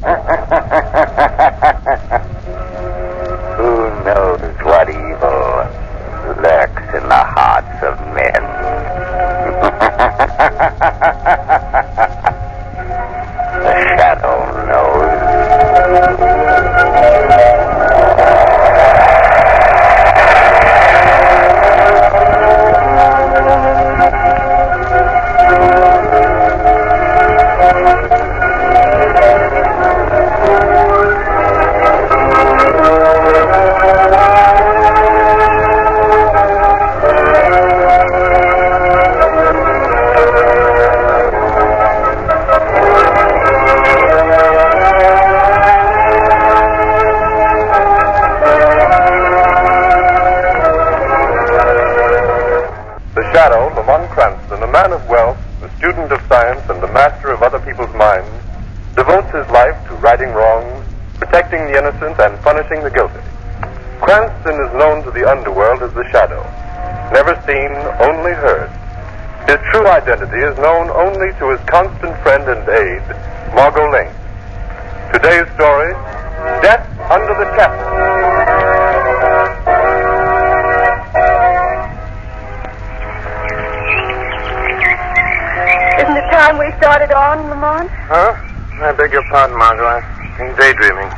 Who knows what evil lurks in the hearts of men? The shadow knows. Protecting the innocent and punishing the guilty. Cranston is known to the underworld as the Shadow. Never seen, only heard. His true identity is known only to his constant friend and aide, Margot Lane. Today's story, Death Under the Cahpel. Isn't it time we started on, Lamont? Huh? I beg your pardon, Margot. I've been daydreaming.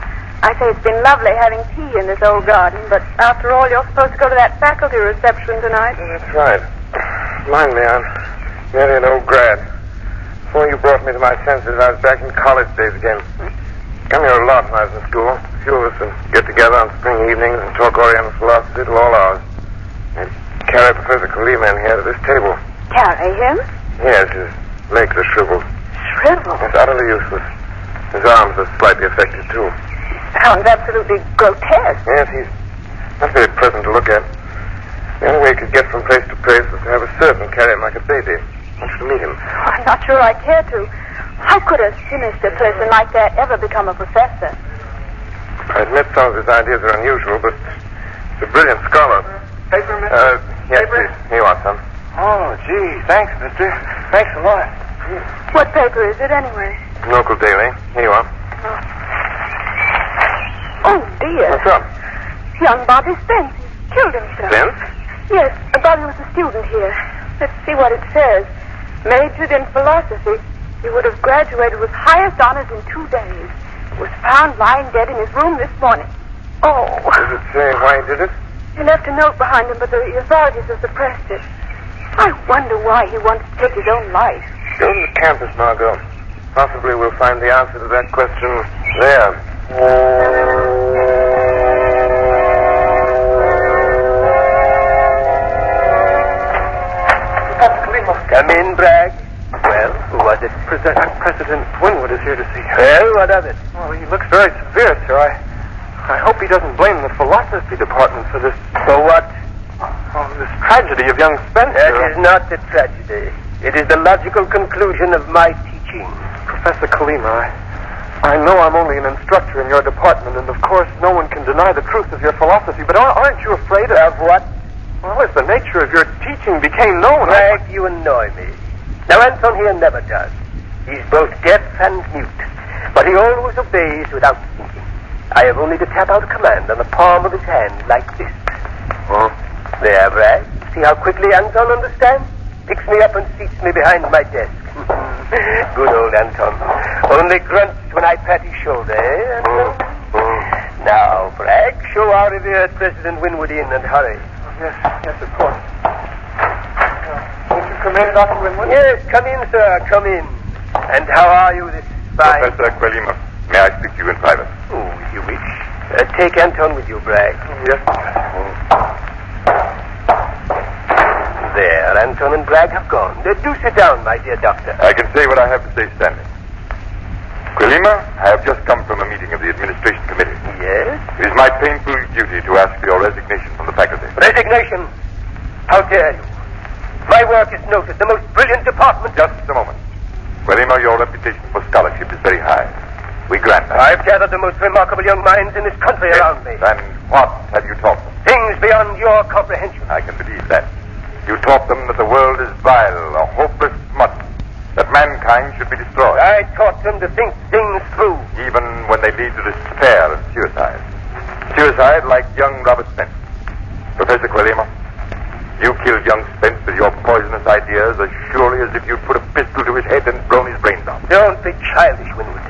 I say it's been lovely having tea in this old garden, but after all, you're supposed to go to that faculty reception tonight. That's right. Mind me, I'm nearly an old grad. Before you brought me to my senses, I was back in college days again. Come here a lot when I was in school. A few of us would get together on spring evenings and talk Oriental philosophy till all hours. And carry Professor Kalima in here to this table. Carry him? Yes, his legs are shriveled. Shriveled? It's utterly useless. His arms are slightly affected, too. Sounds absolutely grotesque. Yes, he's not very pleasant to look at. The only way he could get from place to place was to have a servant carry him like a baby. I want you to meet him. I'm not sure I care to. How could a sinister person like that ever become a professor? I admit some of his ideas are unusual, but he's a brilliant scholar. Paper, mister? Yes, Paper? please. Here you are, son. Oh, gee, thanks, mister. Thanks a lot. What paper is it, anyway? Local daily. Here you are. Oh, dear. What's up? Young Bobby Spence. He's killed himself. Spence? Yes, Bobby was a student here. Let's see what it says. Majored in philosophy. He would have graduated with highest honors in 2 days. Was found lying dead in his room this morning. Oh. Does it say why he did it? He left a note behind him, but the authorities have suppressed it. I wonder why he wants to take his own life. Go to the campus, Margot. Possibly we'll find the answer to that question there. Come in, Bragg. Well, who was it? President Winwood is here to see you. Well, what of it? Well, he looks very severe, sir. I hope he doesn't blame the philosophy department for this. For what? Oh, this tragedy of young Spencer. That is not a tragedy. It is the logical conclusion of my teaching. Professor Kalima, I know I'm only an instructor in your department, and of course no one can deny the truth of your philosophy, but aren't you afraid Of what? Well, if the nature of your teaching became known... Bragg, you annoy me. Now, Anton here never does. He's both deaf and mute, but he always obeys without thinking. I have only to tap out a command on the palm of his hand like this. Oh? There, Bragg. See how quickly Anton understands? Picks me up and seats me behind my desk. Good old Anton. Only grunts when I pat his shoulder, eh, Anton? Now, Bragg, show our revered President Winwood in and hurry. Yes, of course. Won't you come in, Dr. Winwood? Yes, come in, sir, come in. And how are you this fine... Professor Kalima, may I speak to you in private? Oh, if you wish. Take Anton with you, Bragg. Yes. There, Anton and Bragg have gone. Do sit down, my dear doctor. I can say what I have to say standing. Kalima, I have just come from a meeting of the administration committee. Yes? It is my painful duty to ask for your resignation from the faculty. Resignation? How dare you? My work is noted, the most brilliant department. Just a moment. Kalima, your reputation for scholarship is very high. We grant that. I've gathered the most remarkable young minds in this country around me. And what have you taught them? Things beyond your comprehension. I can believe that. You taught them that the world is vile, a hopeless smut, that mankind should be destroyed. I taught them to think things through. Even when they lead to despair and suicide. Suicide like young Robert Spence. Professor Quilliam, you killed young Spence with your poisonous ideas as surely as if you'd put a pistol to his head and blown his brains out. Don't be childish, Winwood.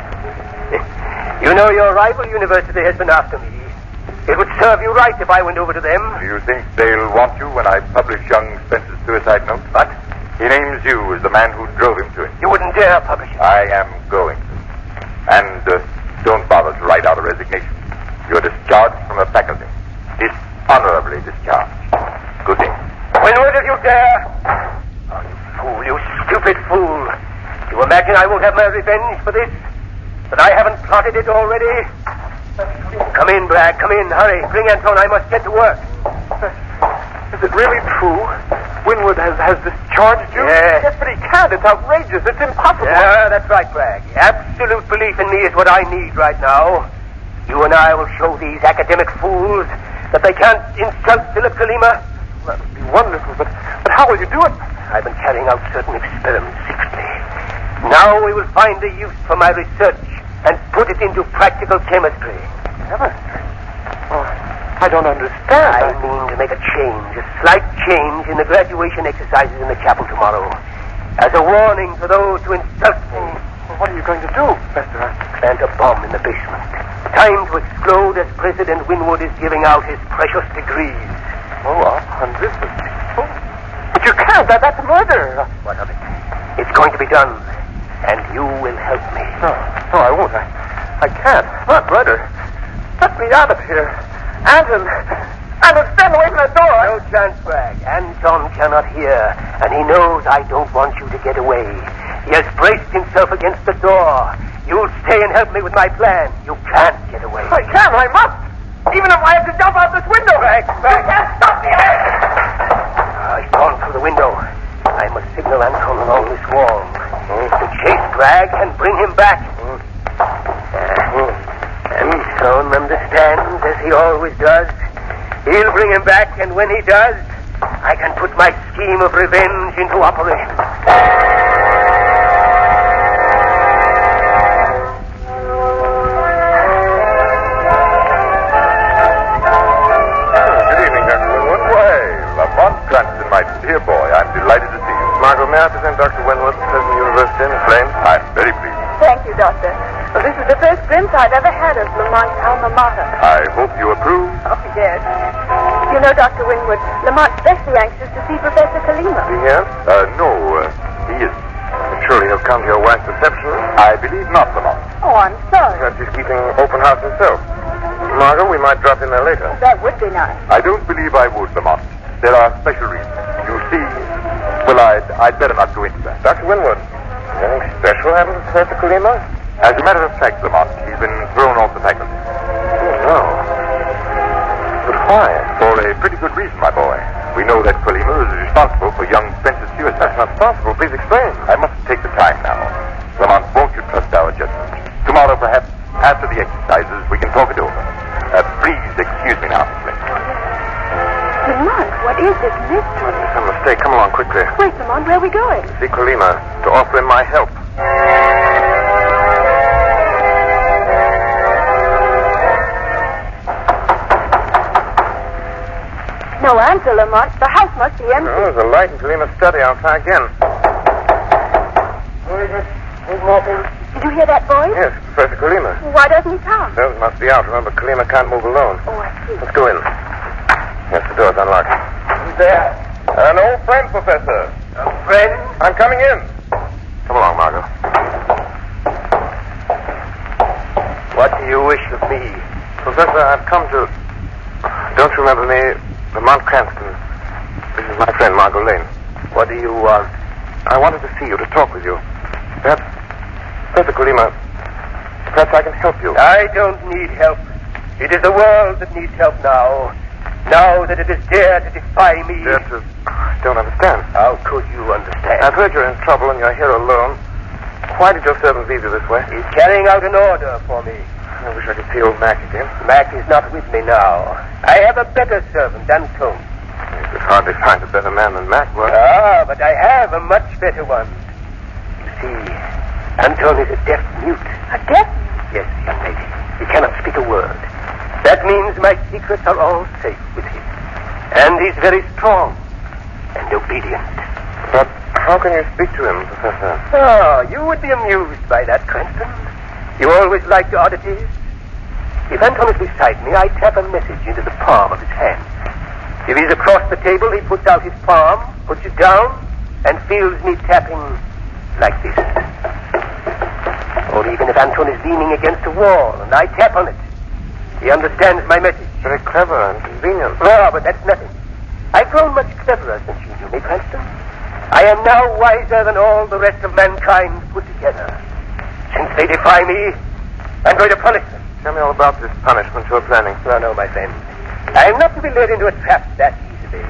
You know your rival university has been after me. It would serve you right if I went over to them. Do you think they'll want you when I publish young Spence's suicide note? What? He names you as the man who drove him to it. You wouldn't dare publish it. I am going to. And don't bother to write out a resignation. You're discharged from the faculty. Dishonorably discharged. Good day. Winwood, if you dare. Oh, you fool, you stupid fool. You imagine I won't have my revenge for this? That I haven't plotted it already? Come in, Bragg, come in. Hurry, bring Anton. I must get to work. Is it really true? Winwood has discharged you? Yes. Yes, but he can't. It's outrageous. It's impossible. Yeah, that's right, Bragg. Absolute belief in me is what I need right now. You and I will show these academic fools that they can't insult Philip Kalima. That would be wonderful, but how will you do it? I've been carrying out certain experiments secretly. Now we will find a use for my research and put it into practical chemistry. Chemistry? Oh, I don't understand. I mean to make a change, a slight change in the graduation exercises in the chapel tomorrow. As a warning to those who insult me. Well, what are you going to do, Professor? Plant a bomb in the basement. Time to explode as President Winwood is giving out his precious degrees. Oh, and this is... Oh. But you can't. That's murder. What of it? It's going to be done. And you will help me. No, I won't. I can't. Not murder. Let me out of here. Anton, stand away from the door. No chance, Bragg. Anton cannot hear, and he knows I don't want you to get away. He has braced himself against the door. You'll stay and help me with my plan. You can't get away. I can. I must. Even if I have to jump out this window. Bragg. You can't stop me. He's gone through the window. I must signal Anton along this wall. To chase Bragg and bring him back. Anton understands, as he always does. He'll bring him back, and when he does, I can put my scheme of revenge into operation. Good evening, Dr. Winwood. Why, Lamont Cranston, my dear boy, I'm delighted to see you. Margot, may I present Dr. Winwood, President of the University in Flame? I'm very pleased. Thank you, Doctor. Well, this is the first glimpse I've ever had of Lamont's alma mater. I hope you approve. Oh, yes. You know, Dr. Winwood, Lamont's especially anxious to see Professor Kalima. Is he here? No, he isn't. Surely he'll come to your wife's reception. I believe not, Lamont. Oh, I'm sorry. Perhaps he's keeping open house himself. Margot, we might drop in there later. That would be nice. I don't believe I would, Lamont. There are special reasons. You see, well, I'd better not go into that. Dr. Winwood, anything special happened to Professor Kalima? As a matter of fact, Lamont, he's been thrown off the faculty. Oh, no. But why? For a pretty good reason, my boy. We know that Kalima is responsible for young Spence's suicide. That's not possible. Please explain. I mustn't take the time now. Lamont, won't you trust our judgment? Tomorrow, perhaps, after the exercises, we can talk it over. Please excuse me now, Miss Flint. Lamont, what is this mystery? Some mistake. Come along quickly. Wait, Lamont, where are we going? See Kalima to offer him my help. No answer, Lamont. The house must be empty. Oh, there's a light in Kalima's study. I'll try again. Did you hear that voice? Yes, Professor Kalima. Why doesn't he come? Those must be out. Remember, Kalima can't move alone. Oh, I see. Let's go in. Yes, the door's unlocked. Who's there? An old friend, Professor. A friend? I'm coming in. Come along, Margot. What do you wish of me? Professor, I've come to... Don't you remember me? Lamont Cranston. This is my friend, Margot Lane. What do you want? I wanted to see you, to talk with you. Perhaps, Professor Kalima, perhaps I can help you. I don't need help. It is the world that needs help now. Now that it has dared to defy me. I don't understand. How could you understand? I've heard you're in trouble and you're here alone. Why did your servant leave you this way? He's carrying out an order for me. I wish I could see old Mac again. Mac is not with me now. I have a better servant, Anton. You could hardly find a better man than Mac was. Ah, but I have a much better one. You see, Anton is a deaf mute. A deaf? Yes, young lady. understands my secrets are all safe with him. And he's very strong and obedient. But how can you speak to him, Professor? Oh, you would be amused by that, Cranston. You always liked oddities. If Anton is beside me, I tap a message into the palm of his hand. If he's across the table, he puts out his palm, puts it down, and feels me tapping like this. Or even if Anton is leaning against a wall and I tap on it, he understands my message. Very clever and convenient. No, but that's nothing. I've grown much cleverer since you knew me, Cranston. I am now wiser than all the rest of mankind put together. Since they defy me, I'm going to punish them. Tell me all about this punishment you're planning. No, my friend. I am not to be led into a trap that easily.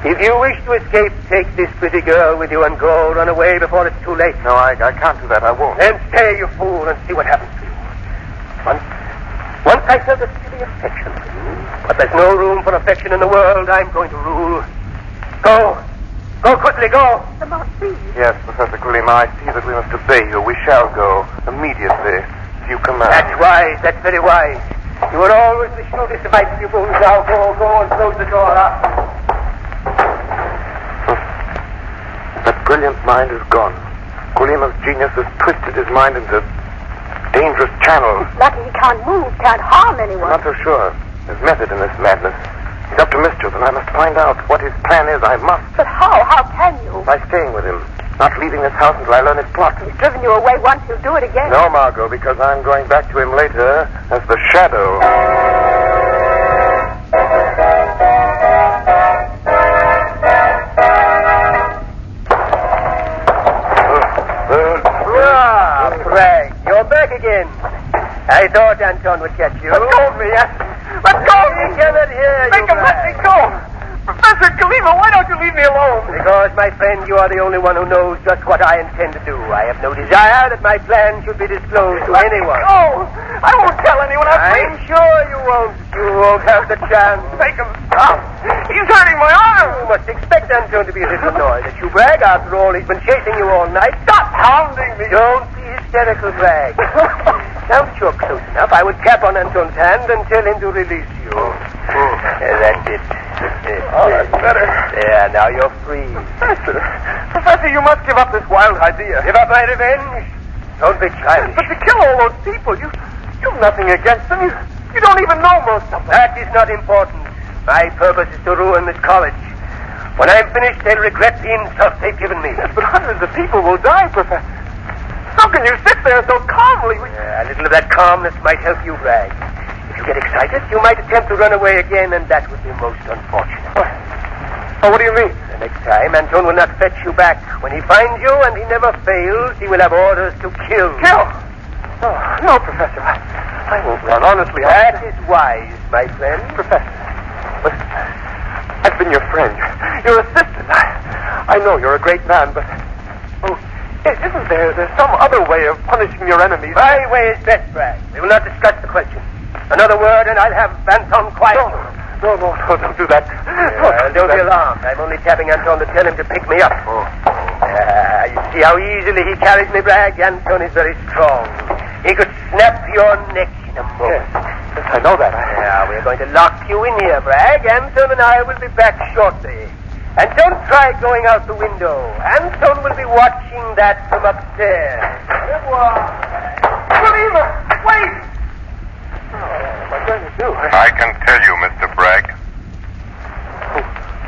If you wish to escape, take this pretty girl with you and go. Run away before it's too late. No, I can't do that. I won't. Then stay, you fool, and see what happens to you. Once I felt a silly affection for you, but there's no room for affection in the world. I'm going to rule. Go. Go quickly, go. Lamont, please. Yes, Professor Kulima, I see that we must obey you. We shall go immediately. If you command. That's wise. That's very wise. You were always the shrewdest of my pupils. Now go and close the door up. That brilliant mind is gone. Kulima's genius has twisted his mind into dangerous channels. It's lucky he can't move, can't harm anyone. I'm not so sure. There's method in this madness. He's up to mischief, and I must find out what his plan is. I must. But how? How can you? By staying with him. Not leaving this house until I learn his plot. He's driven you away once, he'll do it again. No, Margot, because I'm going back to him later as the Shadow. Frank, you're back again. I thought Anton would catch you. Let go of me, Let go of me! He cannot hear Make you, him let me Frank. go! Professor Kalima, why don't you leave me alone? Because, my friend, you are the only one who knows just what I intend to do. I have no desire that my plan should be disclosed to anyone. No! I won't tell anyone. I'm sure you won't. You won't have the chance. Make him stop. He's hurting my arm. You must expect Anton to be a little annoyed at you, Bragg. After all, he's been chasing you all night. Stop hounding me. Don't be hysterical, Bragg. Now that you're close enough, I would tap on Anton's hand and tell him to release you. That's it. Oh, that's better. Yeah, now you're free. Professor, you must give up this wild idea. Give up my revenge? Don't be childish. But to kill all those people, you've nothing against them. You don't even know most of them. That is not important. My purpose is to ruin this college. When I'm finished, they'll regret the insult they've given me. Yes, but hundreds of people will die, Professor. How can you sit there so calmly? A little of that calmness might help you, Bragg. If you get excited, you might attempt to run away again, and that would be most unfortunate. Oh, what do you mean? The next time, Anton will not fetch you back. When he finds you, and he never fails, he will have orders to kill. Kill? Oh, no, Professor. I won't run. Honestly, That is wise, my friend. Professor, listen. I've been your friend, your assistant. I know you're a great man, but... Oh, isn't there's some other way of punishing your enemies? My way is best, Bragg. We will not discuss the question. Another word, and I'll have Anton quiet. No, don't do that. Don't be alarmed. I'm only tapping Anton to tell him to pick me up. You see how easily he carries me, Bragg? Anton is very strong. He could snap your neck in a moment. Yes, I know that. We're going to lock you in here, Bragg. Anton and I will be back shortly. And don't try going out the window. Anton will be watching that from upstairs. Kalima, wait! Oh, what am I going to do? I can tell you, Mr. Bragg.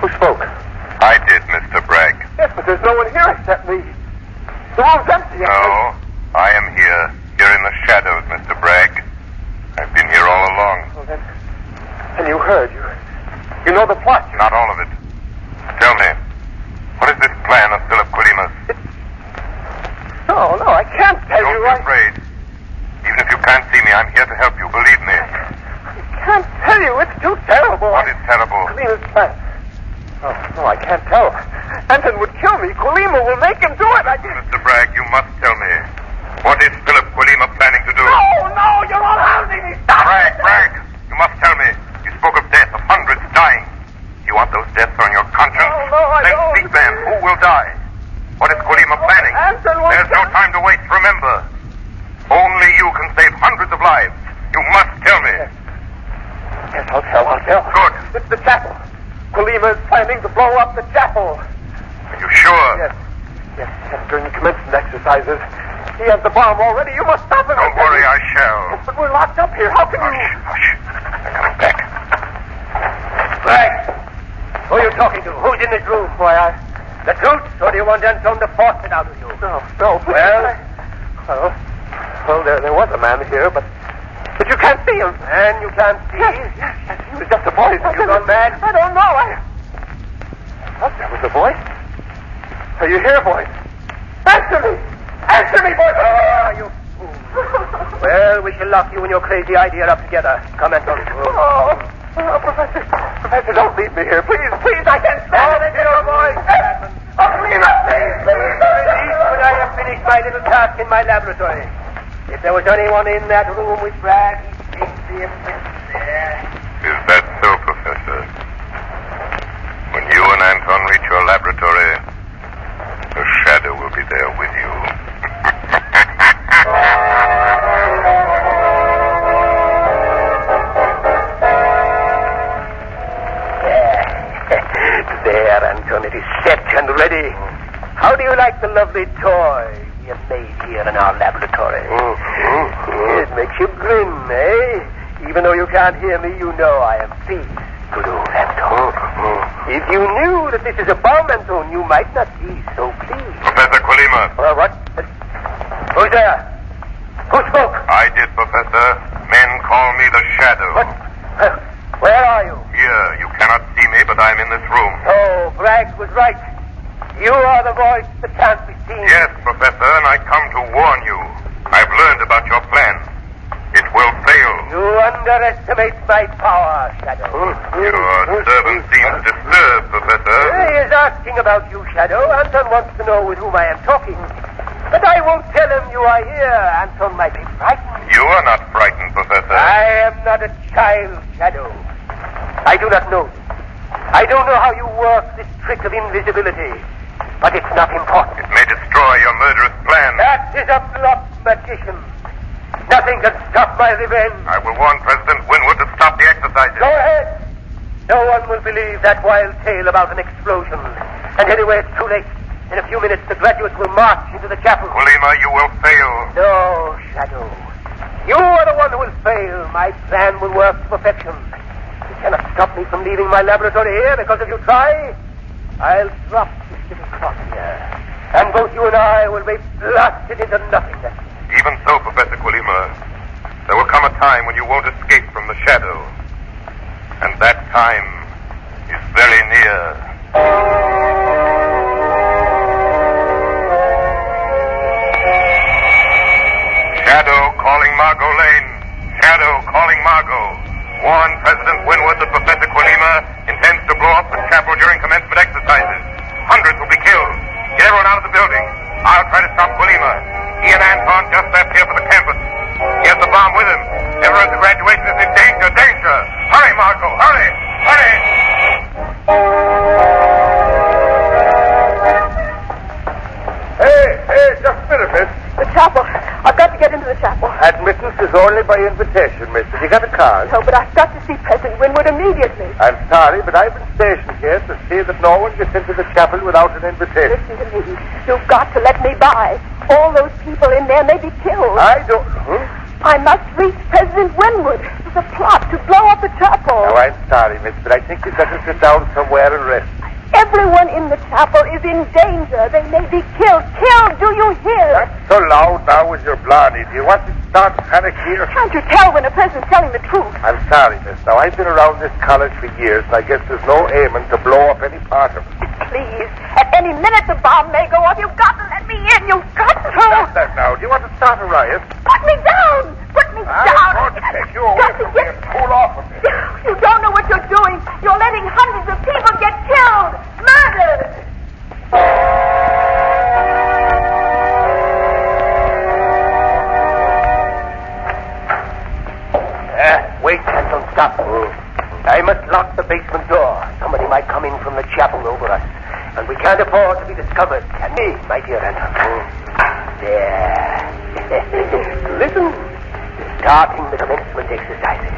Who spoke? I did, Mr. Bragg. Yes, but there's no one here except me. The room's empty. No, I am here in the shadows, Mr. Bragg. I've been here all along. Well, then you heard. You know the plot. Not all of it. Tell me, what is this plan of Philip Kulima's? No, I can't tell Don't you. be afraid. Even if you can't see me, I'm here to help you. Believe me. I can't tell you. It's too terrible. What is terrible? Kulima's plan. Oh, no, I can't tell. Anton would kill me. Kulima will make him do it. Mr. Bragg, you must tell me. What is Philip Kulima planning to do? No, you're all hounding me. Stop. Bragg, you must tell me. You spoke of death, of hundreds dying. You want those deaths on your conscience? No, I then don't. speak then. Who will die? What is Kulima planning? Anton will... There's no time to waste. Remember, only you can save hundreds of lives. You must tell me. Yes, I'll It's the chapel. Colima is planning to blow up the chapel. Are you sure? Yes. Yes, during the commencement exercises. He has the bomb already. You must stop him. Don't worry, I shall. Yes, but we're locked up here. How can you... Hush. They're coming back. Frank, who are you talking to? Who's in this room? Why, The truth, or do you want Anton to force it out of you? No, please. Well, there was a man here, but you can't see him. And you can't see? Yes, he was just a voice. You gone mad? I don't know. What, that was a voice? Are you here, voice? Answer me! Answer me, voice! Oh, you fool. Well, we shall lock you and your crazy idea up together. Come, Anton. Professor, don't leave me here. Please, I can't stand it. Your voice. Please, Release when I have finished my little task in my laboratory. If there was anyone in that room with Bragg, he'd take the impression there. Is that so, Professor? When you and Anton reach your laboratory, the shadow will be there with you. There, Anton, it is set and ready. How do you like the lovely toy we have made here in our laboratory? It makes you grin, eh? Even though you can't hear me, you know I am pleased. Good old Anton. If you knew that this is a bomb, Anton, you might not be so pleased. Professor Colima. What? Who's there? Who spoke? I did, Professor. Men call me the Shadow. What? Where are you? Here, you cannot see me, but I'm in this room. Oh, Bragg was right. You are the voice that can't be seen. Yes, Professor, and I come to warn you. I've learned about your plan. It will fail. You underestimate my power, Shadow. Your servant seems disturbed, Professor. He is asking about you, Shadow. Anton wants to know with whom I am talking. But I won't tell him you are here. Anton might be frightened. You are not frightened, Professor. I am not a child, Shadow. I do not know you. I don't know how you work this trick of invisibility. But it's not important. It may destroy your murderous plan. That is a bluff, magician. Nothing can stop my revenge. I will warn President Winwood to stop the exercises. Go ahead. No one will believe that wild tale about an explosion. And anyway, it's too late. In a few minutes, the graduates will march into the chapel. Colima, you will fail. No, Shadow. You are the one who will fail. My plan will work to perfection. You cannot stop me from leaving my laboratory here, because if you try, I'll drop this little cross here. And both you and I will be blasted into nothingness. Even so, Professor Colima, there will come a time when you won't escape from the shadow. And that time is very near. Shadow calling Margot Lane. Shadow calling Margot. Warn President Winwood that Professor Colima intends to blow up the chapel during commencement exercises. Hundreds will be killed. Get everyone out of the building. I'll try to stop Colima. He and Anton just left here for the campus. He has the bomb with him. Everyone at the graduation is in danger. Danger! Hurry, Margot! Hurry! Hurry! Hey, just a minute, miss. The chapel. I've got to get into the chapel. Admittance is only by invitation, miss. Have you got a card? No, but I've got to see President Winwood immediately. I'm sorry, but I've been stationed here to see that no one gets into the chapel without an invitation. Listen to me. You've got to let me by. All those people in there may be killed. I don't... I must reach President Winwood. There's a plot to blow up the chapel. Oh, I'm sorry, miss, but I think you'd better sit down somewhere and rest. Everyone in the chapel is in danger. They may be killed. Killed, do you hear? Not so loud now with your blarney. Do you want to start panic here? Can't you tell when a person's telling the truth? I'm sorry, miss. Now, I've been around this college for years, and I guess there's no aiming to blow up any part of it. Please, at any minute the bomb may go off. You've got to let me in. You've got to. Stop that now. Do you want to start a riot? Put me down. Put me down. I'm going to take you away Got from to me and pull off of me. You don't know what you're doing. You're letting hundreds of people get killed. Murdered. Wait, Anton, stop. I must lock the basement door. Somebody might come in from the chapel over us. And we can't afford to be discovered, can we, my dear Anton? There. Listen. Starting the commencement exercises.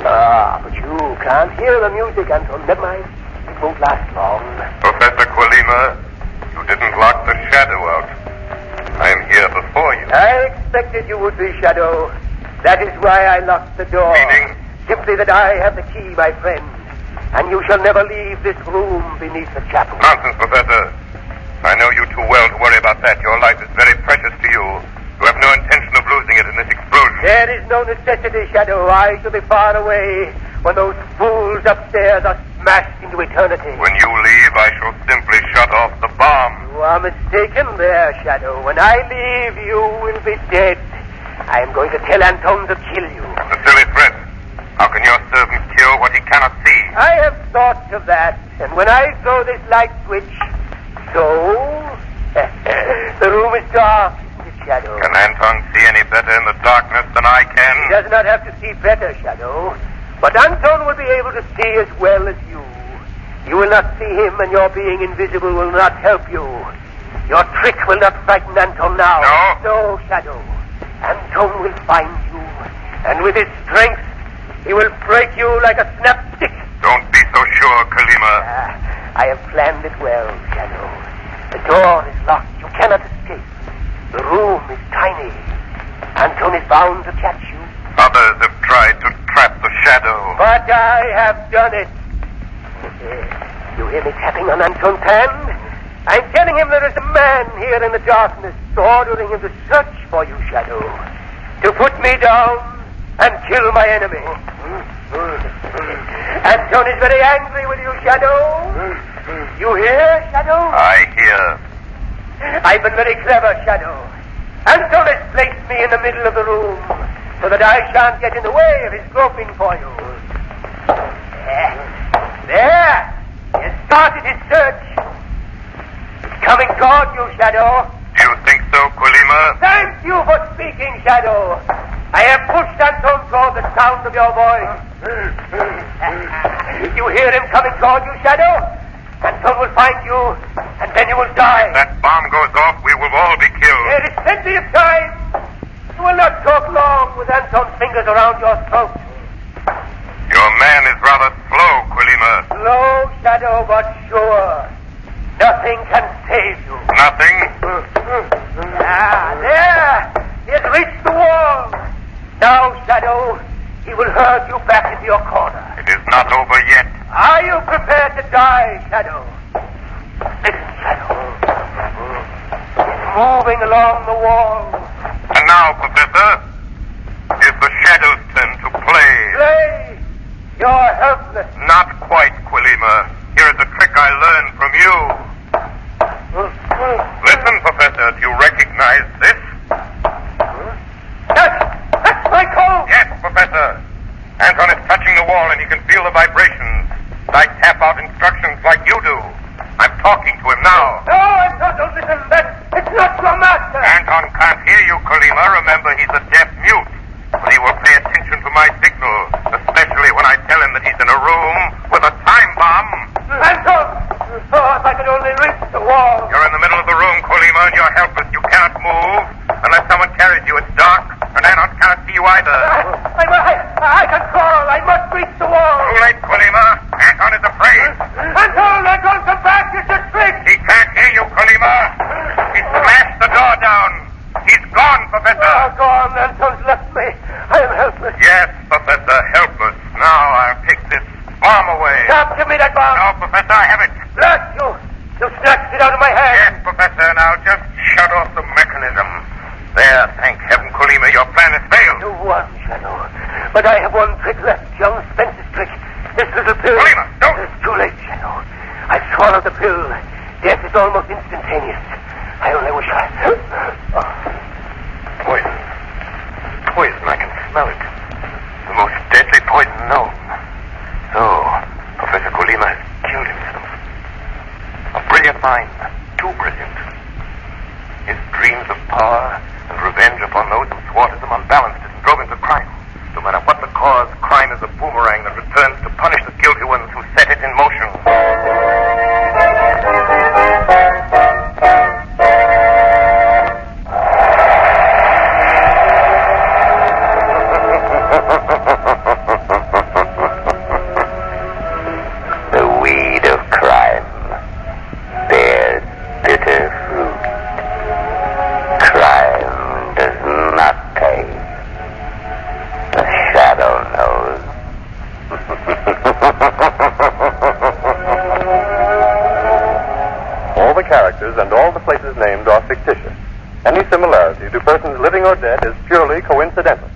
Ah, but you can't hear the music, Anton. Never mind. It won't last long. Professor Quilima, you didn't lock the shadow out. I'm here before you. I expected you would be, Shadow. That is why I locked the door. Meaning? Simply that I have the key, my friend. And you shall never leave this room beneath the chapel. Nonsense, Professor. I know you too well to worry about that. Your life is very precious to you. You have no intention of losing it in this explosion. There is no necessity, Shadow. I shall be far away when those fools upstairs are smashed into eternity. When you leave, I shall simply shut off the bomb. You are mistaken there, Shadow. When I leave, you will be dead. I am going to tell Anton to kill you. That's a silly threat. How can your servant kill what he cannot see? I have thought of that, and when I throw this light switch, so the room is dark, isn't it, Shadow? Can Anton see any better in the darkness than I can? He does not have to see better, Shadow, but Anton will be able to see as well as you. You will not see him, and your being invisible will not help you. Your trick will not frighten Anton now. No? No, Shadow. Anton will find you, and with his strength, he will break you like a snapstick. Don't be so sure, Quilima. I have planned it well, Shadow. The door is locked. You cannot escape. The room is tiny. Anton is bound to catch you. Others have tried to trap the shadow. But I have done it. You hear me tapping on Anton's hand? I'm telling him there is a man here in the darkness ordering him to search for you, Shadow. To put me down and kill my enemy. Anton is very angry with you, Shadow. You hear, Shadow? I hear. I've been very clever, Shadow. Anton has placed me in the middle of the room so that I shan't get in the way of his groping for you. There. He has started his search. It's coming toward you, Shadow. Do you think so, Quilima? Thank you for speaking, Shadow. I have pushed Anton toward the sound of your voice. You hear him coming toward you, Shadow? Anton will find you, and then you will die. If that bomb goes off, we will all be killed. There is plenty of time. You will not talk long with Anton's fingers around your throat. Your man is rather slow, Quilima. Slow, Shadow, but sure. Nothing can save you. Nothing? There. He has reached the wall. Now, Shadow, he will herd you back into your corner. It is not over yet. Are you prepared to die, Shadow? Listen, Shadow. He's moving along the wall. And now, Professor, is the shadow's turn to play. Play? You're helpless. Not quite, Quilima. Here is a trick I learned from you. Listen, Professor, do you recognize this? That's my coat. Yes, Professor. Anton is touching the wall and he can feel the vibrations. I tap out instructions like you do. I'm talking to him now. No, Anton, don't listen. It's not your master. Anton can't hear you, Quilima. Remember, he's a deaf mute. But he will pay attention to my signal, especially when I tell him that he's in a room with a time bomb. Anton! Oh, if I could only reach the wall. You're in the middle of the room, Quilima, and you're helpless. You cannot move unless someone carries you. It's dark, and Anton cannot see you either. I can crawl. I must reach the wall. Too late, Quilima. Anton is afraid. Anton, come back. It's a trick. He can't hear you, Quilima. He smashed the door down. He's gone, Professor. Oh, gone. Anton's left me. I am helpless. Yes, Professor, helpless. Now I'll take this bomb away. Stop. Give me that bomb. No, Professor, I have it. Blast you. You snatched it out of my hand. Yes, Professor, now just shut off the mechanism. There, thank heaven, Quilima, your plan has failed. You won, Shadow. But I have one trick left, young Spencer's trick. This little pill. Quilima, don't. It's too late, Shadow. I've swallowed the pill. Death is almost instantaneous. I only wish I... Poison. Poison, I can smell it. The most deadly poison known. So, Professor Quilima has killed himself. A brilliant mind. Too brilliant. His dreams of power and revenge upon those who thwarted them unbalanced it and drove him to crime. No matter what the cause, crime is a boomerang that returns to punish the guilty ones who set it in motion. characters and all the places named are fictitious. Any similarity to persons living or dead is purely coincidental.